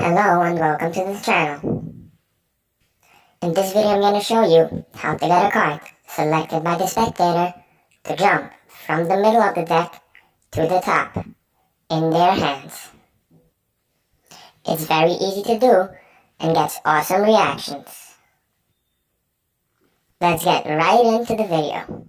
Hello and welcome to this channel. In this video I'm going to show you how to get a card selected by the spectator to jump from the middle of the deck to the top in their hands. It's very easy to do and gets awesome reactions. Let's get right into the video.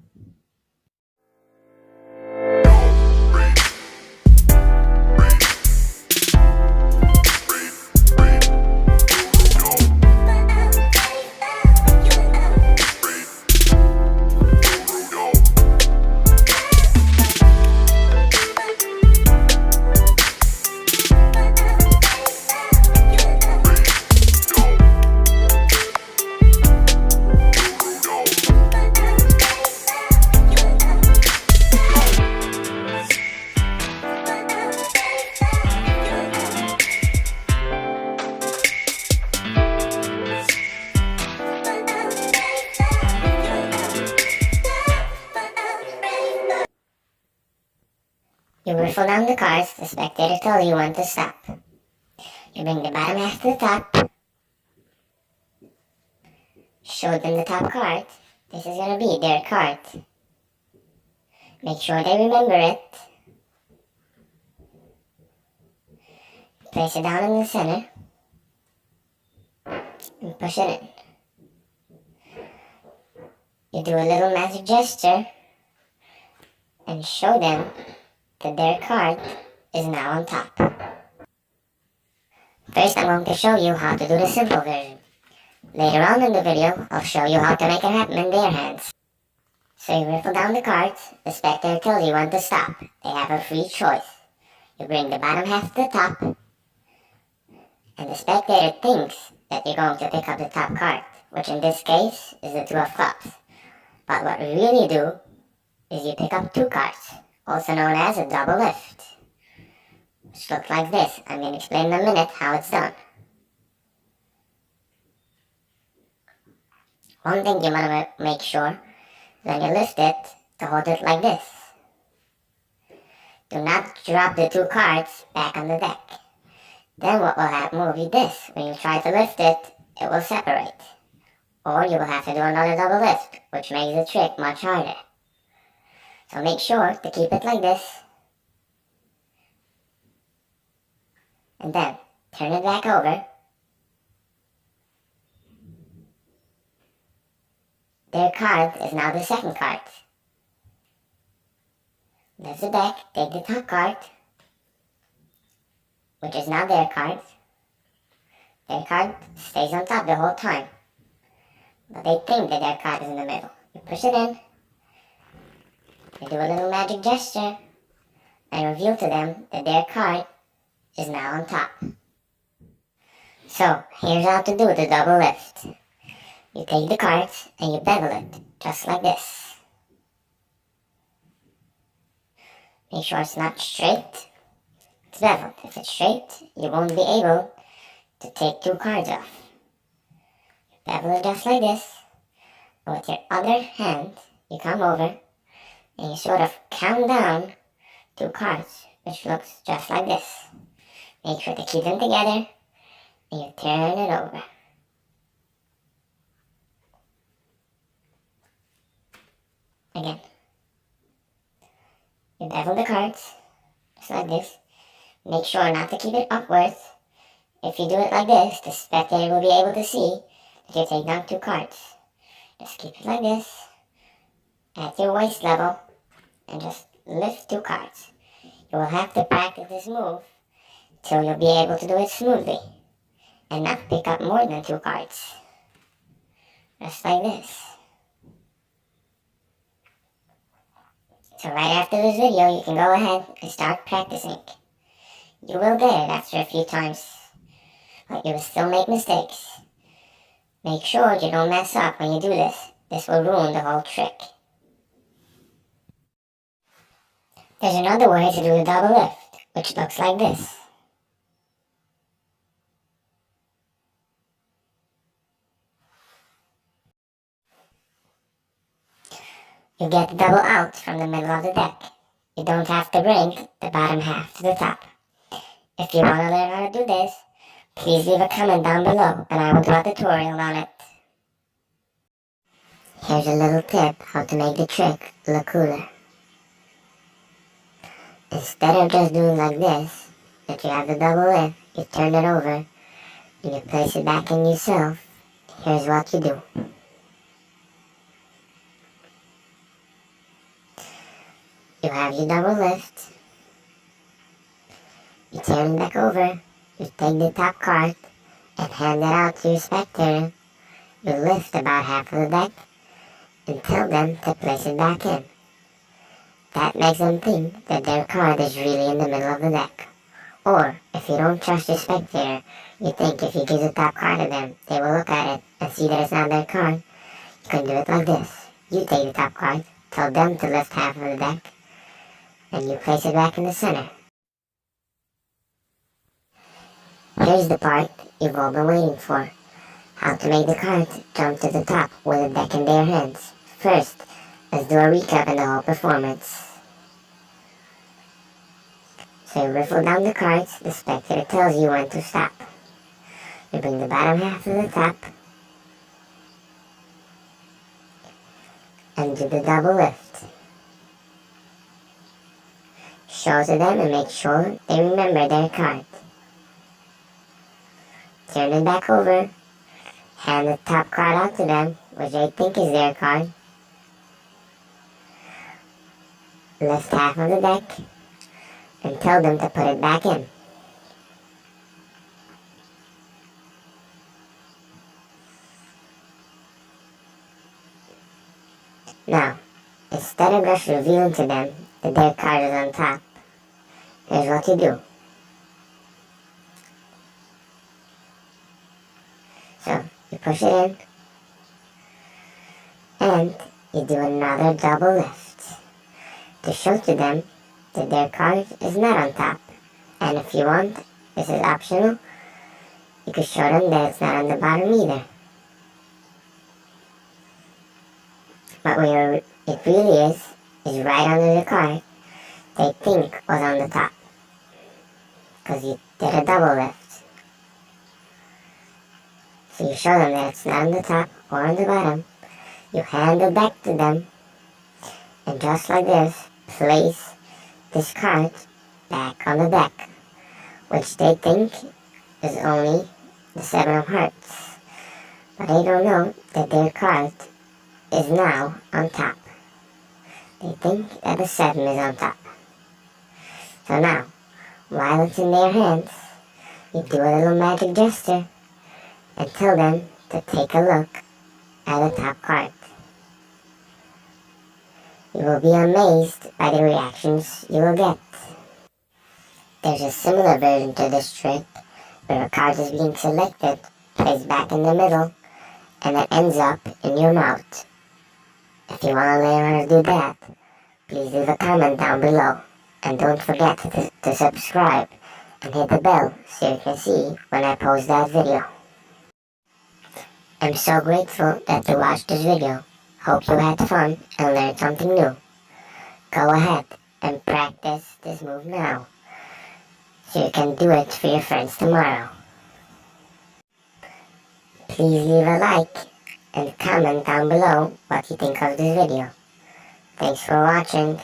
You riffle down the cards the spectator tells you when to stop. You bring the bottom half to the top. Show them the top card. This is going to be their card. Make sure they remember it. Place it down in the center. And push it in. You do a little magic gesture. And show them that their card is now on top. First, I'm going to show you how to do the simple version. Later on in the video, I'll show you how to make it happen in their hands. So you riffle down the cards, the spectator tells you when to stop. They have a free choice. You bring the bottom half to the top, and the spectator thinks that you're going to pick up the top card, which in this case is the two of clubs. But what we really do is you pick up two cards, also known as a double lift, which looks like this. I'm going to explain in a minute how it's done. One thing you want to make sure when you lift it, to hold it like this. Do not drop the two cards back on the deck. Then what will happen will be this. When you try to lift it, it will separate. Or you will have to do another double lift, which makes the trick much harder. So make sure to keep it like this. And then turn it back over. Their card is now the second card. Lift it back, take the top card, which is now their card. Their card stays on top the whole time, but they think that their card is in the middle. You push it in, you do a little magic gesture, and reveal to them that their card is now on top. So, here's how to do the double lift. You take the cards and you bevel it, just like this. Make sure it's not straight, it's beveled. If it's straight, you won't be able to take two cards off. You bevel it just like this, and with your other hand, you come over and you sort of count down two cards, which looks just like this. Make sure to keep them together, and you turn it over. Again. You bevel the cards, just like this. Make sure not to keep it upwards. If you do it like this, the spectator will be able to see that you take down two cards. Just keep it like this, at your waist level, and just lift two cards. You will have to practice this move till you'll be able to do it smoothly, and not pick up more than two cards. Just like this. So right after this video, you can go ahead and start practicing. You will get it after a few times, but you will still make mistakes. Make sure you don't mess up when you do this. This will ruin the whole trick. There's another way to do the double lift, which looks like this. You get the double out from the middle of the deck. You don't have to bring the bottom half to the top. If you want to learn how to do this, Please leave a comment down below and I will do a tutorial on it. Here's a little tip how to make the trick look cooler. Instead of just doing like this, if you have the double lift, you turn it over and you place it back in yourself. Here's what you do. You have your double lift, you turn it back over, you take the top card and hand it out to your spectator. You lift about half of the deck and tell them to place it back in. That makes them think that their card is really in the middle of the deck. Or, if you don't trust your spectator, you think if you give the top card to them, they will look at it and see that it's not their card, you can do it like this. You take the top card, tell them to lift half of the deck, and you place it back in the center. Here's the part you've all been waiting for. How to make the cards jump to the top with the deck in their hands. First, let's do a recap in the whole performance. So you riffle down the cards, the spectator tells you when to stop. You bring the bottom half to the top, and do the double lift. Show to them and make sure they remember their card. Turn it back over, hand the top card out to them, which they think is their card. Lift half of the deck, and tell them to put it back in. Now, instead of just revealing to them that their card is on top, here's what you do. So, you push it in, and you do another double lift to show to them that their card is not on top. And if you want, this is optional, you can show them that it's not on the bottom either. But where it really is right under the card they think was on the top, because you did a double lift. So you show them that it's not on the top or on the bottom. You hand it back to them, and just like this, place this card back on the deck, which they think is only the 7 of hearts. But they don't know that their card is now on top. They think that the 7 is on top. So now, while it's in their hands, you do a little magic gesture and tell them to take a look at the top card. You will be amazed by the reactions you will get. There's a similar version to this trick where a card is being selected, placed back in the middle, and it ends up in your mouth. If you want to learn how to do that, please leave a comment down below. And don't forget to subscribe and hit the bell so you can see when I post that video. I'm so grateful that you watched this video. Hope you had fun and learned something new. Go ahead and practice this move now, so you can do it for your friends tomorrow. Please leave a like and comment down below what you think of this video. Thanks for watching.